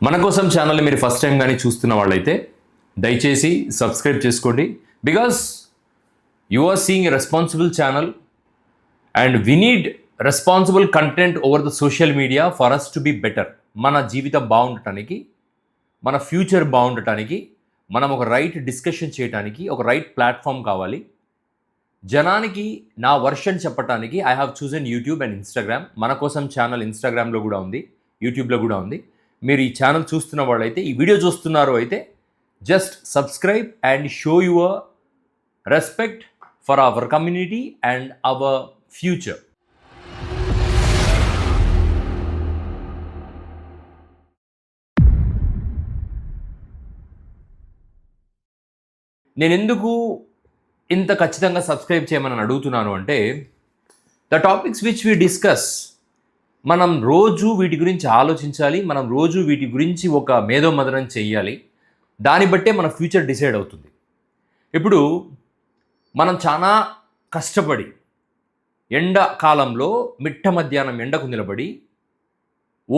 మన కోసం ఛానల్ని మీరు ఫస్ట్ టైం కానీ చూస్తున్న వాళ్ళైతే దయచేసి సబ్స్క్రైబ్ చేసుకోండి. Because you are seeing a responsible channel and we need responsible content over the social media for us to be better. మన జీవితం బాగుండటానికి, మన ఫ్యూచర్ బాగుండటానికి, మనం ఒక రైట్ డిస్కషన్ చేయడానికి ఒక రైట్ ప్లాట్ఫామ్ కావాలి. జనానికి నా వర్షన్ చెప్పడానికి I have chosen YouTube and Instagram. మన కోసం ఛానల్ ఇన్స్టాగ్రామ్లో కూడా ఉంది, యూట్యూబ్లో కూడా ఉంది. మీరు ఈ ఛానల్ చూస్తున్న వాళ్ళైతే, ఈ వీడియో చూస్తున్నారు అయితే just subscribe and show your respect for our community and our future. నేను ఎందుకు ఇంత ఖచ్చితంగా సబ్స్క్రైబ్ చేయమని అడుగుతున్నాను అంటే, the topics which we discuss, మనం రోజు వీటి గురించి ఆలోచించాలి, మనం రోజు వీటి గురించి ఒక మేధోమథనం చెయ్యాలి. దాన్ని బట్టే మన ఫ్యూచర్ డిసైడ్ అవుతుంది. ఇప్పుడు మనం చాలా కష్టపడి ఎండాకాలంలో మిట్ట మధ్యాహ్నం ఎండకు నిలబడి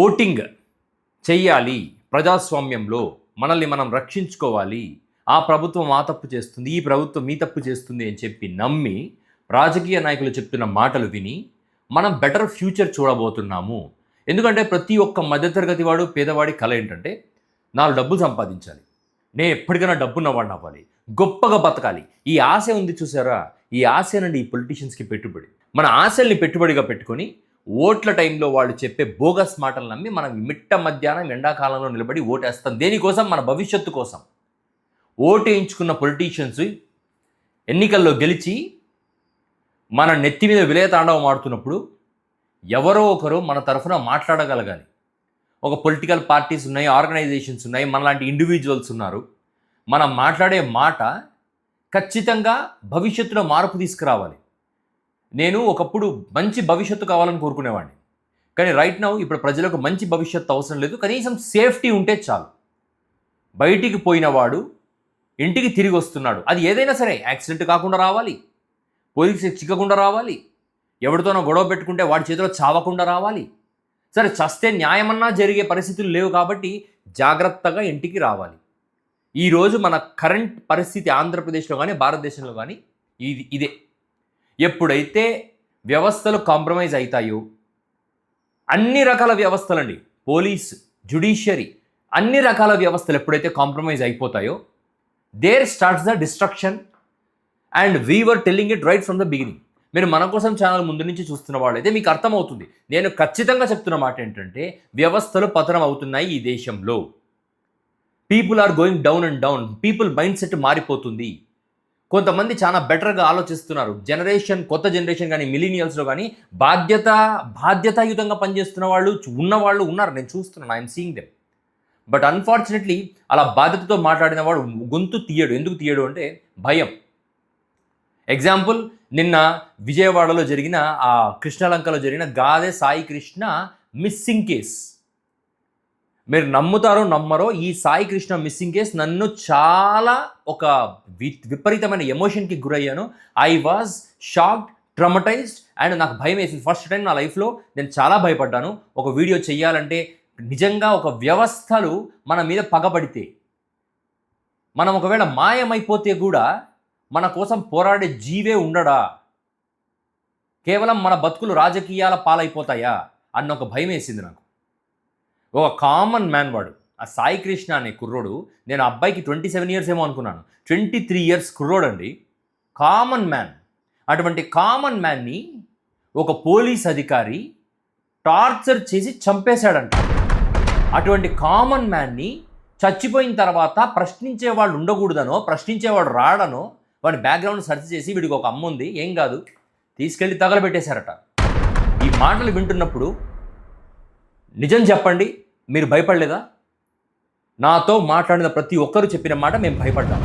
ఓటింగ్ చెయ్యాలి, ప్రజాస్వామ్యంలో మనల్ని మనం రక్షించుకోవాలి, ఆ ప్రభుత్వం ఆ తప్పు చేస్తుంది, ఈ ప్రభుత్వం మీ తప్పు చేస్తుంది అని చెప్పి నమ్మి రాజకీయ నాయకులు చెప్తున్న మాటలు విని మనం బెటర్ ఫ్యూచర్ చూడబోతున్నాము. ఎందుకంటే ప్రతి ఒక్క మధ్యతరగతి వాడు, పేదవాడి కల ఏంటంటే, నాలుగు డబ్బులు సంపాదించాలి, నేను ఎప్పటికైనా డబ్బున్నవాడిని అవ్వాలి, గొప్పగా బతకాలి. ఈ ఆశ ఉంది చూసారా, ఈ ఆశనండి ఈ పొలిటీషియన్స్కి పెట్టుబడి. మన ఆశల్ని పెట్టుబడిగా పెట్టుకొని ఓట్ల టైంలో వాళ్ళు చెప్పే బోగస్ మాటలు నమ్మి మనం మిట్ట మధ్యాహ్నం ఎండాకాలంలో నిలబడి ఓటేస్తాం. దేనికోసం? మన భవిష్యత్తు కోసం. ఓటేయించుకున్న పొలిటీషియన్స్ ఎన్నికల్లో గెలిచి మన నెత్తి మీద విలయతాండవం ఆడుతున్నప్పుడు ఎవరో ఒకరు మన తరఫున మాట్లాడగలగాలి. ఒక పొలిటికల్ పార్టీస్ ఉన్నాయి, ఆర్గనైజేషన్స్ ఉన్నాయి, మనలాంటి ఇండివిజువల్స్ ఉన్నారు. మనం మాట్లాడే మాట ఖచ్చితంగా భవిష్యత్తులో మార్పు తీసుకురావాలి. నేను ఒకప్పుడు మంచి భవిష్యత్తు కావాలని కోరుకునేవాడిని, కానీ రైట్ నౌ ఇప్పుడు ప్రజలకు మంచి భవిష్యత్తు అవసరం లేదు, కనీసం సేఫ్టీ ఉంటే చాలు. బయటికి పోయినవాడు ఇంటికి తిరిగి వస్తున్నాడు, అది ఏదైనా సరే, యాక్సిడెంట్ కాకుండా రావాలి, పోలీసుకి చిక్కకుండా రావాలి, ఎవరితోనో గొడవ పెట్టుకుంటే వాడి చేతిలో చావకుండా రావాలి. సరే చస్తే న్యాయమన్నా జరిగే పరిస్థితులు లేవు కాబట్టి జాగ్రత్తగా ఇంటికి రావాలి. ఈరోజు మన కరెంట్ పరిస్థితి ఆంధ్రప్రదేశ్లో కానీ భారతదేశంలో కానీ ఇదే. ఎప్పుడైతే వ్యవస్థలు కాంప్రమైజ్ అవుతాయో, అన్ని రకాల వ్యవస్థలండి, పోలీస్, జ్యుడిషియరీ, అన్ని రకాల వ్యవస్థలు ఎప్పుడైతే కాంప్రమైజ్ అయిపోతాయో, there starts the destruction. And we were telling it right from the beginning. మీరు మన కోసం ఛానల్ ముందు నుంచి చూస్తున్న వాళ్ళైతే మీకు అర్థమవుతుంది. నేను ఖచ్చితంగా చెప్తున్న మాట ఏంటంటే, వ్యవస్థలు పతనం అవుతున్నాయి ఈ దేశంలో. People are going down and down. People mindset మారిపోతుంది. కొంతమంది చాలా బెటర్గా ఆలోచిస్తున్నారు. కొత్త జనరేషన్ కానీ మిలీనియల్స్లో కానీ బాధ్యతాయుతంగా పనిచేస్తున్న వాళ్ళు ఉన్నవాళ్ళు ఉన్నారు, నేను చూస్తున్నాను, I'm seeing them. But unfortunately అలా బాధ్యతతో మాట్లాడిన వాడు గొంతు తీయడు. ఎందుకు తీయడు అంటే భయం. ఎగ్జాంపుల్, నిన్న విజయవాడలో జరిగిన ఆ కృష్ణలంకలో జరిగిన గాదె సాయి కృష్ణ మిస్సింగ్ కేస్. మీరు నమ్ముతారో నమ్మరో, ఈ సాయి కృష్ణ మిస్సింగ్ కేస్ నన్ను చాలా ఒక విపరీతమైన ఎమోషన్కి గురయ్యాను. ఐ వాజ్ షాక్డ్, ట్రమటైజ్డ్ అండ్ నాకు భయం వేసింది. ఫస్ట్ టైం నా లైఫ్లో నేను చాలా భయపడ్డాను. ఒక వీడియో చేయాలంటే నిజంగా ఒక వ్యవస్థలు మన మీద పగబడితే, మనం ఒకవేళ మాయమైపోతే కూడా మన కోసం పోరాడే జీవే ఉండడా, కేవలం మన బతుకులు రాజకీయాల పాలైపోతాయా అన్న ఒక భయం వేసింది నాకు. ఒక కామన్ మ్యాన్ వాడు, ఆ సాయి కృష్ణ అనే కుర్రోడు. నేను అబ్బాయికి 27 ఇయర్స్ ఏమో అనుకున్నాను, 23 ఇయర్స్ కుర్రోడు అండి, కామన్ మ్యాన్. అటువంటి కామన్ మ్యాన్ని ఒక పోలీస్ అధికారి టార్చర్ చేసి చంపేశాడంట. అటువంటి కామన్ మ్యాన్ని చచ్చిపోయిన తర్వాత ప్రశ్నించే వాళ్ళు ఉండకూడదనో, ప్రశ్నించేవాడు రాడనో, వాడి బ్యాక్గ్రౌండ్ సెర్చ్ చేసి వీడికి ఒక అమ్మ ఉంది, ఏం కాదు, తీసుకెళ్ళి తగలబెట్టేశారట. ఈ మాటలు వింటున్నప్పుడు నిజం చెప్పండి, మీరు భయపడలేదా? నాతో మాట్లాడిన ప్రతి ఒక్కరు చెప్పిన మాట, మేము భయపడ్డాం.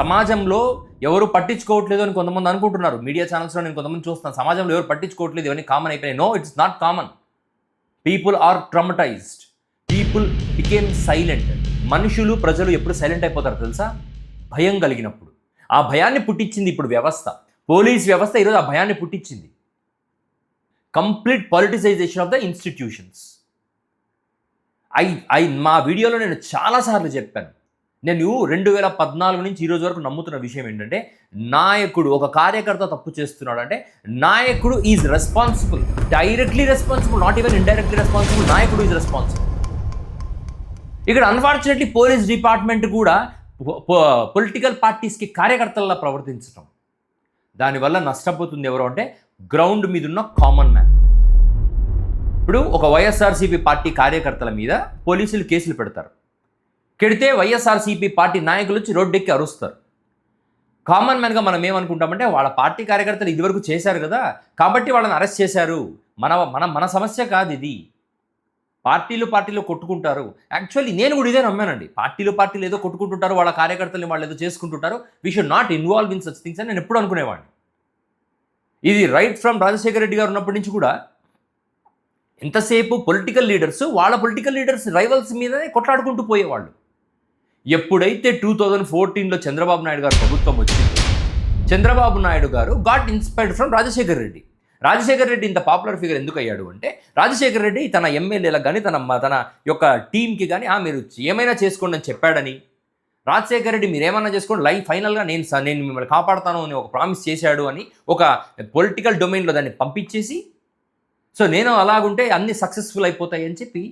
సమాజంలో ఎవరు పట్టించుకోవట్లేదు అని కొంతమంది అనుకుంటున్నారు. మీడియా ఛానల్స్లో నేను కొంతమంది చూస్తున్నాను, సమాజంలో ఎవరు పట్టించుకోవట్లేదు, ఇవన్నీ కామన్ అయిపోయినాయి. No, it's not common. People are traumatized. People became silent. మనుషులు, ప్రజలు ఎప్పుడు సైలెంట్ అయిపోతారు తెలుసా? భయం కలిగినప్పుడు. ఆ భయాన్ని పుట్టించింది ఇప్పుడు వ్యవస్థ. పోలీస్ వ్యవస్థ ఈరోజు ఆ భయాన్ని పుట్టించింది. Complete politicization of the institutions. మా వీడియోలో నేను చాలాసార్లు చెప్పాను. నేను 2014 నుంచి ఈరోజు వరకు నమ్ముతున్న విషయం ఏంటంటే, నాయకుడు, ఒక కార్యకర్త తప్పు చేస్తున్నాడు అంటే నాయకుడు is responsible, directly responsible, not even indirectly responsible. నాయకుడు ఈజ్ రెస్పాన్సిబుల్. ఇక్కడ అన్ఫార్చునేట్లీ పోలీస్ డిపార్ట్మెంట్ కూడా పొలిటికల్ పార్టీస్కి కార్యకర్తల్లా ప్రవర్తించడం, దానివల్ల నష్టపోతుంది ఎవరు అంటే గ్రౌండ్ మీద ఉన్న కామన్ మ్యాన్. ఇప్పుడు ఒక వైఎస్ఆర్సీపీ పార్టీ కార్యకర్తల మీద పోలీసులు కేసులు పెడతారు. కెడితే వైఎస్ఆర్సీపీ పార్టీ నాయకులు వచ్చి రోడ్డెక్కి అరుస్తారు. కామన్ మ్యాన్గా మనం ఏమనుకుంటామంటే వాళ్ళ పార్టీ కార్యకర్తలు ఇదివరకు చేశారు కదా కాబట్టి వాళ్ళని అరెస్ట్ చేశారు. మన సమస్య కాదు ఇది. పార్టీలు కొట్టుకుంటారు. యాక్చువల్లీ నేను కూడా ఇదే నమ్మానండి. పార్టీలు ఏదో కొట్టుకుంటుంటారు, వాళ్ళ కార్యకర్తల్ని వాళ్ళు ఏదో చేసుకుంటుంటారు. We should not involve in such things అని నేను ఎప్పుడు అనుకునేవాడిని. ఇది రైట్ ఫ్రమ్ రాజశేఖర రెడ్డి గారు ఉన్నప్పటి నుంచి కూడా ఎంతసేపు పొలిటికల్ లీడర్స్ వాళ్ళ పొలిటికల్ లీడర్స్ రైవల్స్ మీదనే కొట్లాడుకుంటూ పోయేవాళ్ళు. ఎప్పుడైతే 2014లో చంద్రబాబు నాయుడు గారు ప్రభుత్వం వచ్చింది, చంద్రబాబు నాయుడు గారు got inspired from Rajasekhara Reddy. Rajasekhara Reddy ఇంత పాపులర్ ఫిగర్ ఎందుకు అయ్యాడు అంటే, రాజశేఖర రెడ్డి తన ఎమ్మెల్యేలకు కానీ తన యొక్క టీంకి కానీ మీరు ఏమైనా చేసుకోండి అని చెప్పాడని, రాజశేఖర రెడ్డి మీరు ఏమైనా చేసుకోండి, ఫైనల్గా నేను మిమ్మల్ని కాపాడుతాను అని ఒక ప్రామిస్ చేశాడు అని ఒక పొలిటికల్ డొమైన్లో దాన్ని పంపించేసి, సో నేను అలాగుంటే అన్ని సక్సెస్ఫుల్ అయిపోతాయి అని చెప్పి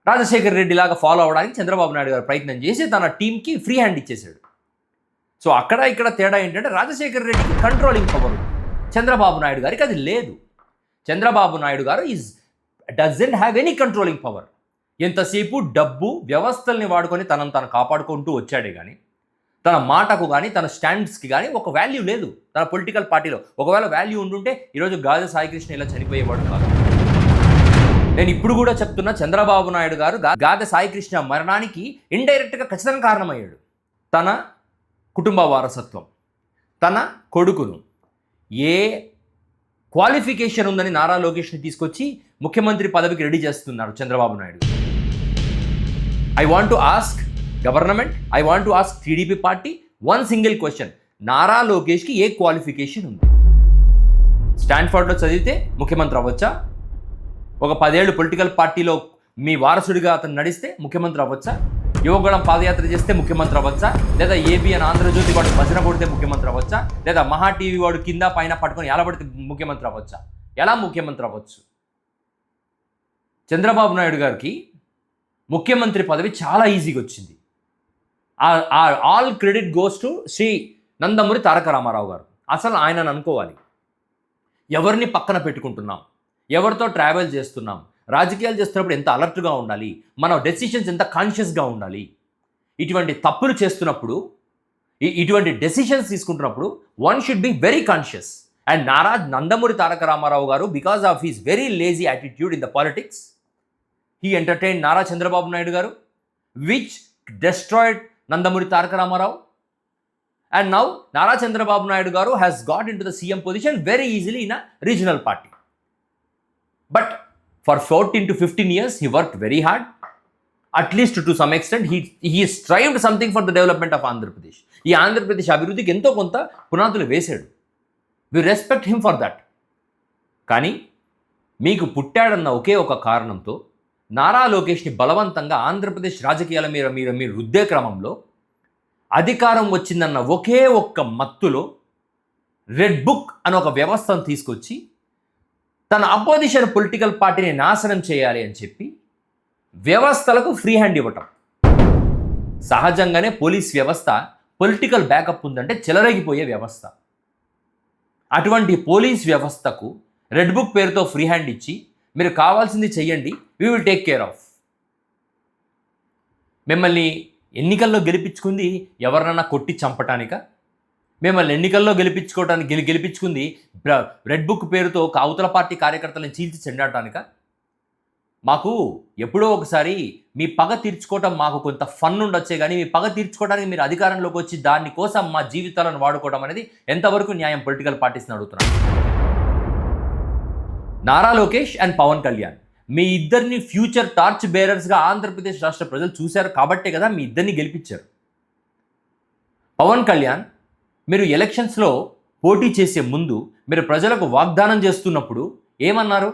రాజశేఖర రెడ్డి లాగా ఫాలో అవ్వడానికి చంద్రబాబు నాయుడు గారు ప్రయత్నం చేసి తన టీంకి ఫ్రీ హ్యాండ్ ఇచ్చేశాడు. సో అక్కడ ఇక్కడ తేడా ఏంటంటే రాజశేఖర రెడ్డికి కంట్రోలింగ్ పవర్, చంద్రబాబు నాయుడు గారికి అది లేదు. చంద్రబాబు నాయుడు గారు doesn't have any controlling power. ఎంతసేపు డబ్బు వ్యవస్థల్ని వాడుకొని తను కాపాడుకుంటూ వచ్చాడే కానీ తన మాటకు కానీ తన స్టాండ్స్కి కానీ ఒక వాల్యూ లేదు తన పొలిటికల్ పార్టీలో. ఒకవేళ వాల్యూ ఉంటుంటే ఈరోజు గాదె సాయికృష్ణ ఇలా చనిపోయేవాడు కాదు. నేను ఇప్పుడు కూడా చెప్తున్నా, చంద్రబాబు నాయుడు గారు గాదె సాయికృష్ణ మరణానికి ఇండైరెక్ట్గా ఖచ్చితంగా కారణమయ్యాడు. తన కుటుంబ వారసత్వం, తన కొడుకును ఏ క్వాలిఫికేషన్ ఉందని నారా లోకేష్ని తీసుకొచ్చి ముఖ్యమంత్రి పదవికి రెడీ చేస్తున్నారు Chandrababu Naidu. I want to ask government, I want to ask TDP party one single question. Nara లోకేష్కి ఏ క్వాలిఫికేషన్ ఉంది? స్టాన్ఫర్డ్లో చదివితే ముఖ్యమంత్రి అవ్వచ్చా? ఒక 10 ఏళ్ళు పొలిటికల్ పార్టీలో మీ వారసుడిగా అతను నడిస్తే ముఖ్యమంత్రి అవ్వచ్చా? యువగళం పాదయాత్ర చేస్తే ముఖ్యమంత్రి అవ్వచ్చా? లేదా ఏబిఎన్ ఆంధ్రజ్యోతి వాడు భజన కొడితే ముఖ్యమంత్రి అవ్వచ్చా? లేదా మహా టీవీ వాడు కింద పైన పట్టుకొని ఎలా పడితే ముఖ్యమంత్రి అవ్వచ్చా? ఎలా ముఖ్యమంత్రి అవ్వచ్చు? చంద్రబాబు నాయుడు గారికి ముఖ్యమంత్రి పదవి చాలా ఈజీగా వచ్చింది. All credit goes to Shri Nandamuri Taraka Rama Rao గారు. అసలు ఆయనను అనుకోవాలి. ఎవరిని పక్కన పెట్టుకుంటున్నాం, ఎవరితో ట్రావెల్ చేస్తున్నాం, రాజకీయాలు చేస్తున్నప్పుడు ఎంత అలర్ట్గా ఉండాలి, మన డెసిషన్స్ ఎంత కాన్షియస్గా ఉండాలి, ఇటువంటి తప్పులు చేస్తున్నప్పుడు, ఇటువంటి డెసిషన్స్ తీసుకుంటున్నప్పుడు one should be very conscious. And Nandamuri Taraka Rama Rao గారు, because of his very lazy attitude in the politics, he entertained Nara Chandrababu Naidu garu, which destroyed Nandamuri Taraka Ramarao. And now Nara Chandrababu Naidu garu has got into the CM position very easily in a regional party. But for 14 to 15 years he worked very hard. At least to some extent he strived something for the development of Andhra Pradesh. ఈ ఆంధ్రప్రదేశ్ అభివృద్ధికి ఎంతో కొంత పునాదులు వేశాడు. We respect him for that. కానీ మీకు పుట్టాడన్న ఒకే ఒక కారణంతో నారా లోకేష్ని బలవంతంగా ఆంధ్రప్రదేశ్ రాజకీయాల మీరు రుద్దే క్రమంలో అధికారం వచ్చిందన్న ఒకే ఒక్క మత్తులో రెడ్ బుక్ అని ఒక వ్యవస్థను తీసుకొచ్చి తన అపోజిషన్ పొలిటికల్ పార్టీని నాశనం చేయాలి అని చెప్పి వ్యవస్థలకు ఫ్రీ హ్యాండ్ ఇవ్వటం. సహజంగానే పోలీస్ వ్యవస్థ పొలిటికల్ బ్యాకప్ ఉందంటే చెలరేగిపోయే వ్యవస్థ. అటువంటి పోలీస్ వ్యవస్థకు రెడ్ బుక్ పేరుతో ఫ్రీ హ్యాండ్ ఇచ్చి మీరు కావాల్సింది చెయ్యండి, we will take care of. మిమ్మల్ని ఎన్నికల్లో గెలిపించుకుంది ఎవరినన్నా కొట్టి చంపటానిక? మిమ్మల్ని ఎన్నికల్లో గెలిపించుకుంది రెడ్ బుక్ పేరుతో అవతల పార్టీ కార్యకర్తలను చీల్చి చెండటానిక? మాకు ఎప్పుడో ఒకసారి మీ పగ తీర్చుకోవటం మాకు కొంత ఫన్ ఉండొచ్చే కానీ మీ పగ తీర్చుకోవడానికి మీరు అధికారంలోకి వచ్చి దాని కోసం మా జీవితాలను వాడుకోవడం అనేది ఎంతవరకు న్యాయం? పొలిటికల్ పార్టీస్ని అడుగుతున్నాను. నారా లోకేష్ అండ్ పవన్ కళ్యాణ్ మీ ఇద్దరిని ఫ్యూచర్ టార్చ్ బేరర్స్గా ఆంధ్రప్రదేశ్ రాష్ట్ర ప్రజలు చూశారు కాబట్టే కదా మీ ఇద్దరిని గెలిపించారు. పవన్ కళ్యాణ్ మీరు ఎలక్షన్స్లో పోటీ చేసే ముందు మీరు ప్రజలకు వాగ్దానం చేస్తున్నప్పుడు ఏమన్నారు?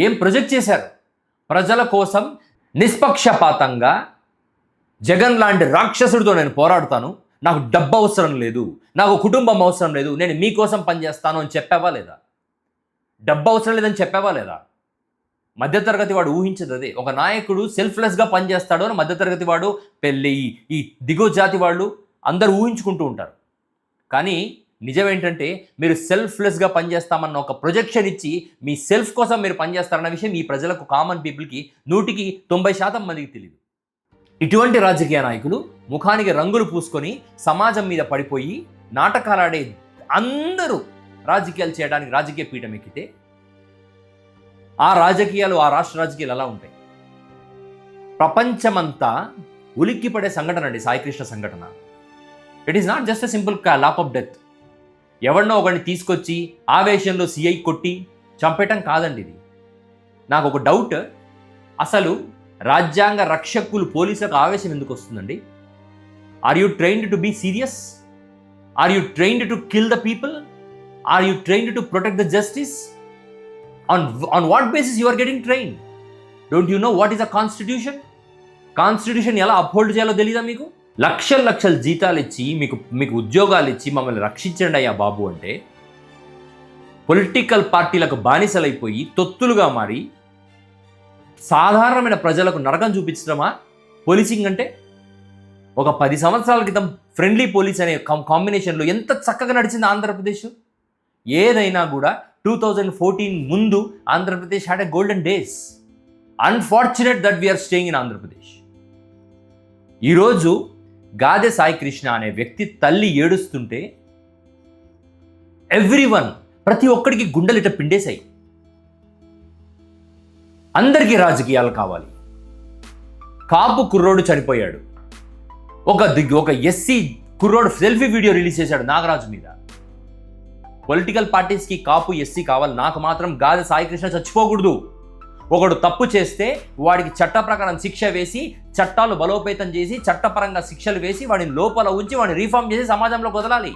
ఏం ప్రొజెక్ట్ చేశారు? ప్రజల కోసం నిష్పక్షపాతంగా జగన్ లాంటి రాక్షసుడితో నేను పోరాడుతాను, నాకు డబ్బు అవసరం లేదు, నాకు కుటుంబం అవసరం లేదు, నేను మీకోసం పనిచేస్తాను అని చెప్పావా లేదా? డబ్బు అవసరం లేదని చెప్పావా లేదా? మధ్యతరగతి వాడు ఊహించదు అదే. ఒక నాయకుడు సెల్ఫ్లెస్గా పనిచేస్తాడు అని మధ్యతరగతి వాడు, పెళ్ళి, ఈ దిగువ జాతి వాళ్ళు అందరూ ఊహించుకుంటూ ఉంటారు. కానీ నిజం ఏంటంటే మీరు సెల్ఫ్లెస్గా పనిచేస్తామన్న ఒక ప్రొజెక్షన్ ఇచ్చి మీ సెల్ఫ్ కోసం మీరు పనిచేస్తారన్న విషయం ఈ ప్రజలకు, కామన్ పీపుల్కి 100% మందికి తెలియదు. ఇటువంటి రాజకీయ నాయకులు ముఖానికి రంగులు పూసుకొని సమాజం మీద పడిపోయి నాటకాలాడే అందరూ రాజకీయాలు చేయడానికి రాజకీయ పీఠం ఎక్కితే ఆ రాజకీయాలు, ఆ రాష్ట్ర రాజకీయాలు ఎలా ఉంటాయి? ప్రపంచమంతా ఉలిక్కిపడే సంఘటన అండి సాయికృష్ణ సంఘటన. It is not just a simple lap of death. ఎవరినో ఒకరిని తీసుకొచ్చి ఆవేశంలో సిఐ కొట్టి చంపేయటం కాదండి ఇది. నాకు ఒక డౌట్, అసలు రాజ్యాంగ రక్షకులు పోలీసులకు ఆవేశం ఎందుకు వస్తుందండి? Are you trained to be serious? Are you trained to kill the people? Are you trained to protect the justice? On what basis you are getting trained? Don't you know what is a constitution? Constitution ఎలా uphold చేయాలో తెలీదా మీకు? లక్షల జీతాలు ఇచ్చి మీకు ఉద్యోగాలు ఇచ్చి మమ్మల్ని రక్షించండి అయ్యా బాబు అంటే పొలిటికల్ పార్టీలకు బానిసలైపోయి తొత్తులుగా మారి సాధారణమైన ప్రజలకు నరకం చూపించడమా పోలీసింగ్ అంటే? ఒక 10 సంవత్సరాల క్రితం ఫ్రెండ్లీ పోలీస్ అనే కాంబినేషన్లో ఎంత చక్కగా నడిచింది ఆంధ్రప్రదేశ్. ఏదైనా కూడా 2014 ముందు Andhra Pradesh had a golden days. Unfortunate that we are staying in Andhra Pradesh. ఈరోజు గాదె సాయికృష్ణ అనే వ్యక్తి తల్లి ఏడుస్తుంటే ఎవ్రీవన్, ప్రతి ఒక్కడికి గుండెలిట పిండేశాయి. అందరికీ రాజకీయాలు కావాలి. కాపు కుర్రోడు చనిపోయాడు, ఒక ఎస్సీ కుర్రోడు సెల్ఫీ వీడియో రిలీజ్ చేశాడు నాగరాజు మీద. పొలిటికల్ పార్టీస్కి కాపు ఎస్సీ కావాలి, నాకు మాత్రం గాదె సాయికృష్ణ చచ్చిపోకూడదు. ఒకడు తప్పు చేస్తే వాడికి చట్ట ప్రకారం శిక్ష వేసి, చట్టాలు బలోపేతం చేసి, చట్టపరంగా శిక్షలు వేసి, వాడిని లోపల ఉంచి వాడిని రీఫార్మ్ చేసి సమాజంలో వదలాలి.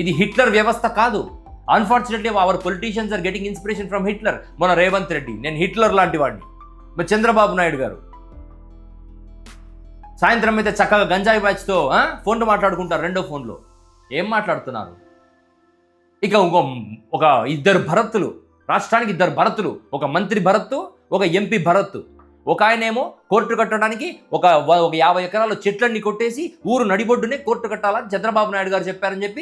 ఇది హిట్లర్ వ్యవస్థ కాదు. Unfortunately our politicians are getting inspiration from Hitler. మన రేవంత్ రెడ్డి, నేను హిట్లర్ లాంటి వాడిని. మరి చంద్రబాబు నాయుడు గారు సాయంత్రం అయితే చక్కగా గంజాయి బ్యాచ్తో ఫోన్లో మాట్లాడుకుంటారు, రెండో ఫోన్లో. ఏం మాట్లాడుతున్నారు? ఇక ఒక 2 భరత్తులు, రాష్ట్రానికి 2 భరత్తులు, ఒక మంత్రి భరత్తు, ఒక ఎంపీ భరత్తు. ఒక ఆయనేమో కోర్టు కట్టడానికి ఒక 50 ఎకరాలు చెట్లన్నీ కొట్టేసి ఊరు నడిబొడ్డునే కోర్టు కట్టాలని చంద్రబాబు నాయుడు గారు చెప్పారని చెప్పి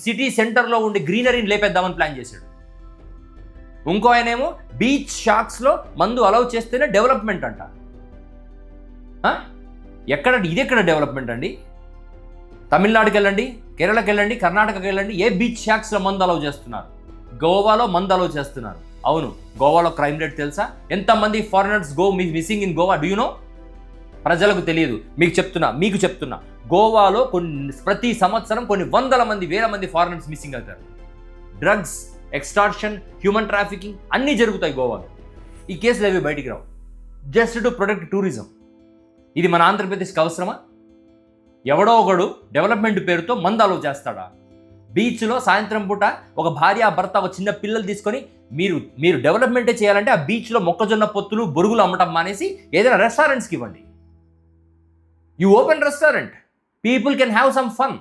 సిటీ సెంటర్లో ఉండే గ్రీనరీని లేపేద్దామని ప్లాన్ చేశాడు. ఇంకో ఆయనేమో బీచ్ షాక్స్లో మందు అలౌ చేస్తేనే డెవలప్మెంట్ అంట. ఇదెక్కడ డెవలప్మెంట్ అండి? తమిళనాడుకి వెళ్ళండి, కేరళకి వెళ్ళండి, కర్ణాటకకి వెళ్ళండి, ఏ బీచ్ షాక్స్లో మందు అలౌ చేస్తున్నారు? గోవాలో మందు అలౌ చేస్తున్నారు. అవును, గోవాలో క్రైమ్ రేట్ తెలుసా? ఎంతమంది foreigners missing in Goa? Do you know? ప్రజలకు తెలియదు, మీకు చెప్తున్నా. గోవాలో ప్రతి సంవత్సరం కొన్ని వేల మంది ఫారినర్స్ మిస్సింగ్ అవుతారు. డ్రగ్స్, ఎక్స్టార్షన్, హ్యూమన్ ట్రాఫికింగ్ అన్నీ జరుగుతాయి గోవాలో. ఈ కేసులు అవి బయటికి రావు, జస్ట్ టు ప్రొటెక్ట్ టూరిజం. ఇది మన ఆంధ్రప్రదేశ్కి అవసరమా? ఎవడో ఒకడు డెవలప్మెంట్ పేరుతో మందు అలౌ చేస్తాడా? బీచ్లో సాయంత్రం పూట ఒక భార్య భర్త ఒక చిన్న పిల్లలు తీసుకొని మీరు డెవలప్మెంటే చేయాలంటే ఆ బీచ్లో మొక్కజొన్న పొత్తులు, బొరుగులు అమ్మటం మానేసి ఏదైనా రెస్టారెంట్స్కి ఇవ్వండి. You open restaurant, people can have some fun.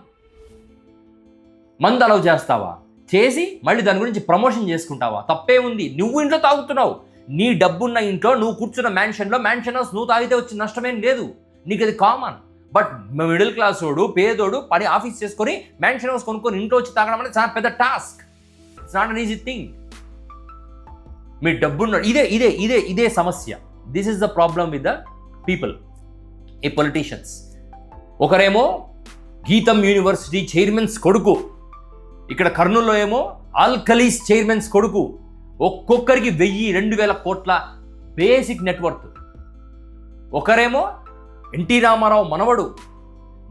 మందు అలౌ చేస్తావా? చేసి మళ్ళీ దాని గురించి ప్రమోషన్ చేసుకుంటావా? తప్పే ఉంది. నువ్వు ఇంట్లో తాగుతున్నావు, నీ డబ్బున్న ఇంట్లో నువ్వు కూర్చున్న మ్యాన్షన్ హౌస్ నువ్వు తాగితే వచ్చిన నష్టమేం లేదు, నీకు అది కామన్. బట్ మిడిల్ క్లాస్ వాడు, పేదోడు పని ఆఫీస్ చేసుకొని మ్యాన్షన్ హౌస్ కొనుక్కొని ఇంట్లో వచ్చి తాగడం అనేది చాలా పెద్ద task. It's not an easy thing. మీ డబ్బున్న ఇదే సమస్య. This is the problem with the people, ఈ పొలిటీషియన్స్. ఒకరేమో గీతం యూనివర్సిటీ చైర్మన్స్ కొడుకు, ఇక్కడ కర్నూలులో ఏమో ఆల్కలీస్ చైర్మన్స్ కొడుకు. ఒక్కొక్కరికి 1000-2000 కోట్ల బేసిక్ నెట్వర్క్. ఒకరేమో ఎన్టీ రామారావు మనవడు.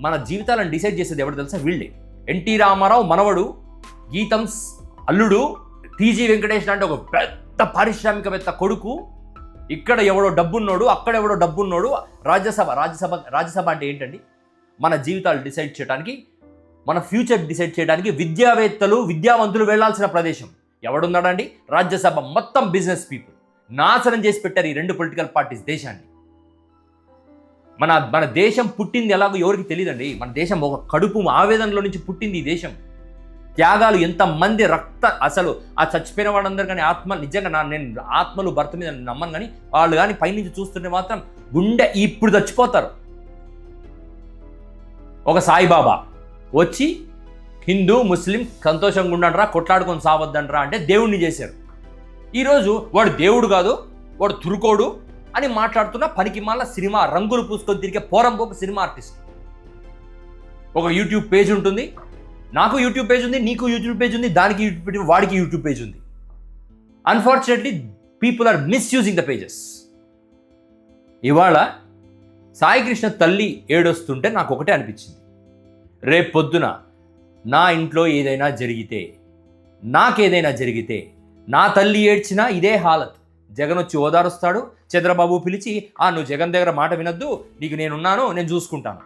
మన జీవితాలను డిసైడ్ చేసేది ఎవరు తెలుసా? వీళ్ళే. ఎన్టీ రామారావు మనవడు, గీతంస్ అల్లుడు, టీజీ వెంకటేష్ అంటే ఒక పెద్ద పారిశ్రామికవేత్త కొడుకు. ఇక్కడ ఎవడో డబ్బున్నోడు, అక్కడ ఎవడో డబ్బున్నోడు. రాజ్యసభ అంటే ఏంటండి? మన జీవితాలు డిసైడ్ చేయడానికి, మన ఫ్యూచర్ డిసైడ్ చేయడానికి విద్యావేత్తలు, విద్యావంతులు వెళ్లాల్సిన ప్రదేశం. ఎవడున్నాడండి? రాజ్యసభ మొత్తం బిజినెస్ పీపుల్. నాశనం చేసి పెట్టారు ఈ 2 పొలిటికల్ పార్టీస్ దేశాన్ని. మన దేశం పుట్టింది ఎలాగో ఎవరికి తెలియదండి. మన దేశం ఒక కడుపు ఆవేదనలో నుంచి పుట్టింది ఈ దేశం. త్యాగాలు, ఎంతమంది అసలు ఆ చచ్చిపోయిన వాళ్ళందరూ కానీ నిజంగా నేను ఆత్మలు భర్త మీద నమ్మను, కానీ వాళ్ళు కానీ పైనుంచి చూస్తుంటే మాత్రం గుండె ఇప్పుడు చచ్చిపోతారు. ఒక సాయిబాబా వచ్చి హిందూ ముస్లిం సంతోషంగా ఉండండిరా, కొట్లాడుకొని సావద్దండ్రా అంటే దేవుణ్ణి చేశారు. ఈరోజు వాడు దేవుడు కాదు, వాడు తురుకోడు అని మాట్లాడుతున్న పనికిమాల సినిమా రంగులు పూసుకొని తిరిగే పోరంపోకు సినిమా ఆర్టిస్ట్. ఒక యూట్యూబ్ పేజ్ ఉంటుంది, నాకు యూట్యూబ్ పేజ్ ఉంది, నీకు యూట్యూబ్ పేజ్ ఉంది, దానికి యూట్యూబ్, వాడికి యూట్యూబ్ పేజ్ ఉంది. Unfortunately people are misusing the pages. ఇవాళ సాయికృష్ణ తల్లి ఏడొస్తుంటే నాకు ఒకటే అనిపించింది, రేపు పొద్దున నా ఇంట్లో ఏదైనా జరిగితే, నాకేదైనా జరిగితే, నా తల్లి ఏడ్చినా ఇదే హాలత్. జగన్ వచ్చి ఓదారుస్తాడు, చంద్రబాబు పిలిచి నువ్వు జగన్ దగ్గర మాట వినొద్దు, నీకు నేనున్నాను, నేను చూసుకుంటాను.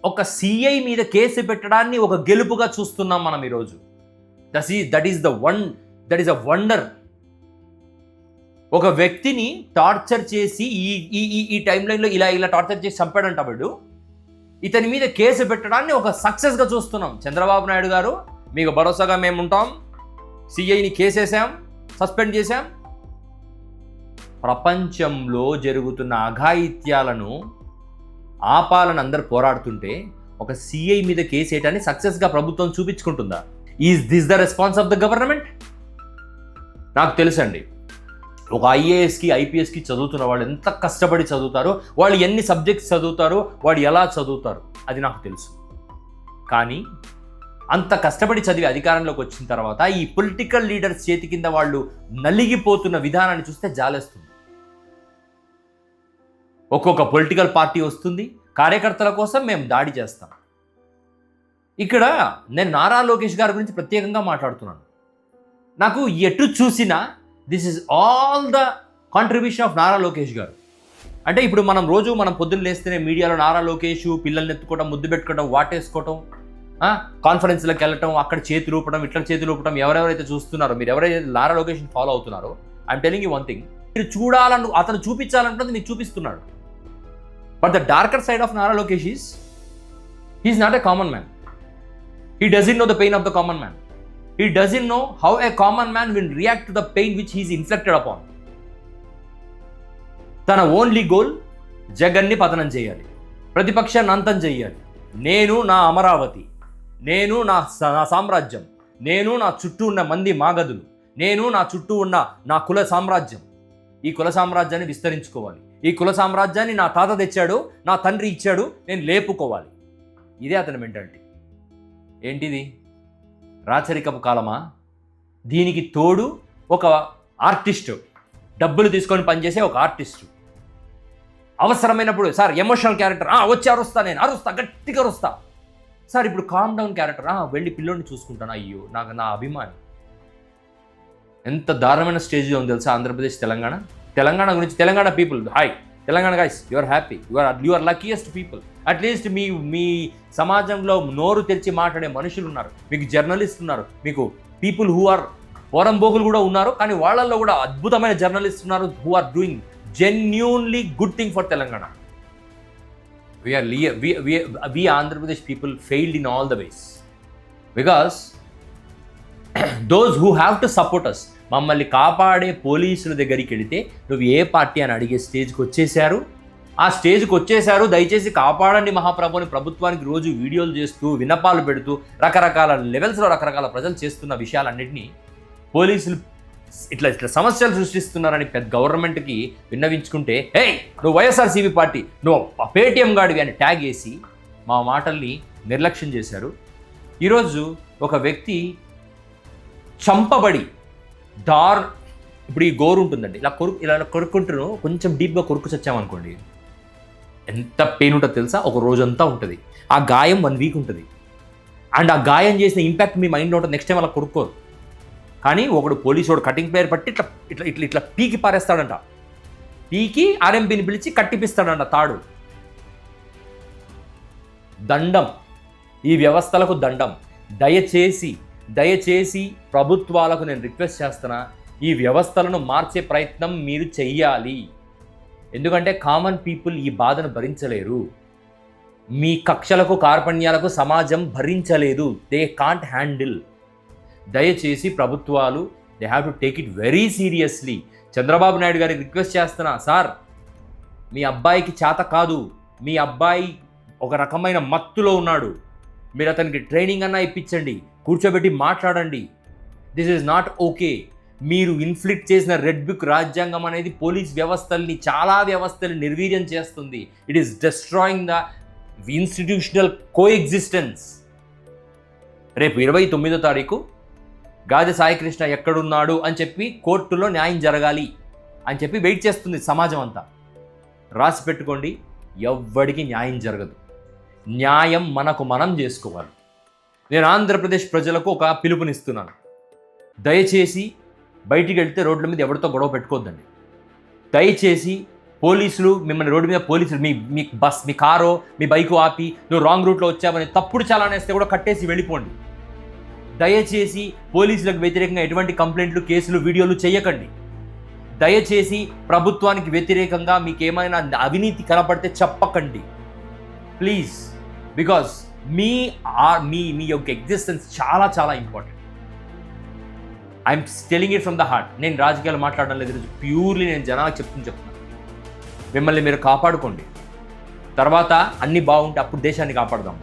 ఒక సిఐ మీద కేసు పెట్టడాన్ని ఒక గెలుపుగా చూస్తున్నాం మనం ఈరోజు. That is a wonder. ఒక వ్యక్తిని టార్చర్ చేసి ఈ టైం లైన్లో ఇలా టార్చర్ చేసి చంపాడంట వాడు. ఇతని మీద కేసు పెట్టడాన్ని ఒక సక్సెస్గా చూస్తున్నాం. చంద్రబాబు నాయుడు గారు, మీకు భరోసాగా మేము ఉంటాం, సిఐని కేసేసాం, సస్పెండ్ చేశాం. ప్రపంచంలో జరుగుతున్న అఘాయిత్యాలను ఆపాలని అందరు పోరాడుతుంటే ఒక సిఐ మీద కేసు వేయటాన్ని సక్సెస్గా ప్రభుత్వం చూపించుకుంటుందా? Is this the response of the government? నాకు తెలుసండి, ఒక ఐఏఎస్కి ఐపీఎస్కి చదువుతున్న వాళ్ళు ఎంత కష్టపడి చదువుతారో, వాళ్ళు ఎన్ని సబ్జెక్ట్స్ చదువుతారో, వాళ్ళు ఎలా చదువుతారు, అది నాకు తెలుసు. కానీ అంత కష్టపడి చదివి అధికారంలోకి వచ్చిన తర్వాత ఈ పొలిటికల్ లీడర్స్ చేతి కింద వాళ్ళు నలిగిపోతున్న విధానాన్ని చూస్తే జాలేస్తుంది. ఒక్కొక్క పొలిటికల్ పార్టీ వస్తుంది, కార్యకర్తల కోసం మేము దాడి చేస్తాం. ఇక్కడ నేను నారా లోకేష్ గారి గురించి ప్రత్యేకంగా మాట్లాడుతున్నాను. నాకు ఎటు చూసినా this is all the contribution of Nara Lokesh గారు. అంటే ఇప్పుడు మనం పొద్దున్న లేస్తేనే మీడియాలో నారా లోకేష్ పిల్లల్ని ఎత్తుకోవడం, ముద్దు పెట్టుకోవడం, వాటేసుకోవటం, కాన్ఫరెన్స్లకు వెళ్ళటం, అక్కడ చేతులు ఊపడం, ఇట్లా చేతులు ఊపడం, ఎవరెవరైతే చూస్తున్నారో, మీరు ఎవరైతే నారా లోకేష్ని ఫాలో అవుతున్నారో, I'm telling you one thing, మీరు అతను చూపించాలనుకున్నది మీకు చూపిస్తున్నాడు. But the darker side of Nara Lokesh is not a common man. He doesn't know the pain of the common man. He doesn't know how a common man will react to the pain which he is inflicted upon. తన only goal జగన్ని పతనం చేయాలి, ప్రతిపక్షాన్ని అంతం చేయాలి. నేను నా అమరావతి, నేను నా సామ్రాజ్యం, నేను నా చుట్టూ ఉన్న మంది మాగదులు, నేను నా చుట్టూ ఉన్న నా కుల సామ్రాజ్యం, ఈ కుల సామ్రాజ్యాన్ని విస్తరించుకోవాలి. ఈ కుల సామ్రాజ్యాన్ని నా తాత తెచ్చాడు, నా తండ్రి ఇచ్చాడు, నేను లేపుకోవాలి. ఇదే అతని మెంటాలిటీ. ఏంటిది? రాచరికపు కాలమా? దీనికి తోడు ఒక ఆర్టిస్టు, డబ్బులు తీసుకొని పనిచేసే ఒక ఆర్టిస్టు. అవసరమైనప్పుడు సార్ ఎమోషనల్ క్యారెక్టర్, వచ్చి అరుస్తా, నేను అరుస్తా, గట్టిగా అరుస్తా. సార్ ఇప్పుడు కామ్ డౌన్ క్యారెక్టర్, వెళ్ళి పిల్లోడిని చూసుకుంటాను, అయ్యో నాకు నా అభిమాని. ఎంత దారుణమైన స్టేజ్లో ఉంది తెలుసా ఆంధ్రప్రదేశ్, తెలంగాణ గురించి. Telangana people, hi Telangana guys, you are happy, you are luckiest people. At least మీ సమాజంలో నోరు తెరిచి మాట్లాడే మనుషులు ఉన్నారు, మీకు జర్నలిస్ట్ ఉన్నారు, మీకు పీపుల్ హూ ఆర్ పోరంబోకులు కూడా ఉన్నారు, కానీ వాళ్ళల్లో కూడా అద్భుతమైన జర్నలిస్ట్ ఉన్నారు who are doing genuinely good thing for Telangana. we Andhra Pradesh people failed in all the ways because those who have to support us, మమ్మల్ని కాపాడే పోలీసుల దగ్గరికి వెళితే నువ్వు ఏ పార్టీ అని అడిగే స్టేజ్కి వచ్చేసారు. ఆ స్టేజ్కి వచ్చేసారు. దయచేసి కాపాడండి మహాప్రభుని ప్రభుత్వానికి రోజు వీడియోలు చేస్తూ, విన్నపాలు పెడుతూ, రకరకాల లెవెల్స్లో రకరకాల ప్రజలు చేస్తున్న విషయాలన్నింటినీ పోలీసులు ఇట్లా సమస్యలు సృష్టిస్తున్నారని పెద్ద గవర్నమెంట్కి విన్నవించుకుంటే, నువ్వు వైఎస్ఆర్సీపీ పార్టీ, నువ్వు పేటీఎం గాడివి అని ట్యాగ్ వేసి మా మాటల్ని నిర్లక్ష్యం చేశారు. ఈరోజు ఒక వ్యక్తి చంపబడి ఇప్పుడు ఈ గోరు ఉంటుందండి, ఇలా కొరుక్కుంటూ కొంచెం డీప్గా కొరుకు చచ్చామనుకోండి, ఎంత పెయిన్ ఉంటుందో తెలుసా? ఒక రోజంతా ఉంటుంది. ఆ గాయం 1 వీక్ ఉంటుంది. అండ్ ఆ గాయం చేసిన ఇంపాక్ట్ మీ మైండ్లో ఉంటుంది. నెక్స్ట్ టైం అలా కొరుక్కోరు. కానీ ఒకడు పోలీసు వాడు కటింగ్ ప్లేయర్ పట్టి ఇట్లా పీకి పారేస్తాడంట. పీకి ఆర్ఎంపీని పిలిచి కట్టిపిస్తాడంట తాడు. దండం, ఈ వ్యవస్థలకు దండం. దయచేసి ప్రభుత్వాలకు నేను రిక్వెస్ట్ చేస్తున్నా, ఈ వ్యవస్థలను మార్చే ప్రయత్నం మీరు చెయ్యాలి. ఎందుకంటే కామన్ పీపుల్ ఈ బాధను భరించలేరు. మీ కక్షలకు కార్పణ్యాలకు సమాజం భరించలేదు. They can't handle. దయచేసి ప్రభుత్వాలు they have to take it very seriously. Chandrababu Naidu గారికి రిక్వెస్ట్ చేస్తున్నా, సార్ మీ అబ్బాయికి చేత కాదు, మీ అబ్బాయి ఒక రకమైన మత్తులో ఉన్నాడు, మీరు అతనికి ట్రైనింగ్ అన్నా ఇప్పించండి, కూర్చోబెట్టి మాట్లాడండి. This is not okay. మీరు ఇన్ఫ్లిక్ట్ చేసిన రెడ్ బుక్ రాజ్యాంగం అనేది పోలీస్ వ్యవస్థల్ని, చాలా వ్యవస్థల్ని నిర్వీర్యం చేస్తుంది. It is destroying the institutional coexistence. రేపు 29వ తారీఖు గాదె సాయికృష్ణ ఎక్కడున్నాడు అని చెప్పి కోర్టులో న్యాయం జరగాలి అని చెప్పి వెయిట్ చేస్తుంది సమాజం అంతా. రాసి పెట్టుకోండి, ఎవ్వడికి న్యాయం జరగదు. న్యాయం మనకు మనం చేసుకోవాలి. నేను ఆంధ్రప్రదేశ్ ప్రజలకు ఒక పిలుపునిస్తున్నాను. దయచేసి బయటికి వెళ్తే రోడ్ల మీద ఎవరితో గొడవ పెట్టుకోవద్దండి. దయచేసి పోలీసులు మిమ్మల్ని రోడ్డు మీద పోలీసులు మీ బస్, మీ కారో, మీ బైకు ఆపి నువ్వు రాంగ్ రూట్లో వచ్చావని తప్పుడు చాలానేస్తే కూడా కట్టేసి వెళ్ళిపోండి. దయచేసి పోలీసులకు వ్యతిరేకంగా ఎటువంటి కంప్లైంట్లు, కేసులు, వీడియోలు చేయకండి. దయచేసి ప్రభుత్వానికి వ్యతిరేకంగా మీకు ఏమైనా అవినీతి కనపడితే చెప్పకండి ప్లీజ్. బికాజ్ మీ యొక్క ఎగ్జిస్టెన్స్ చాలా చాలా important. I'm telling it from the heart. నేను రాజకీయాలు మాట్లాడడం లేదు, ప్యూర్లీ నేను జనాలకు చెప్తున్నాను. మిమ్మల్ని మీరు కాపాడుకోండి. తర్వాత అన్నీ బాగుంటే అప్పుడు దేశాన్ని కాపాడదాం.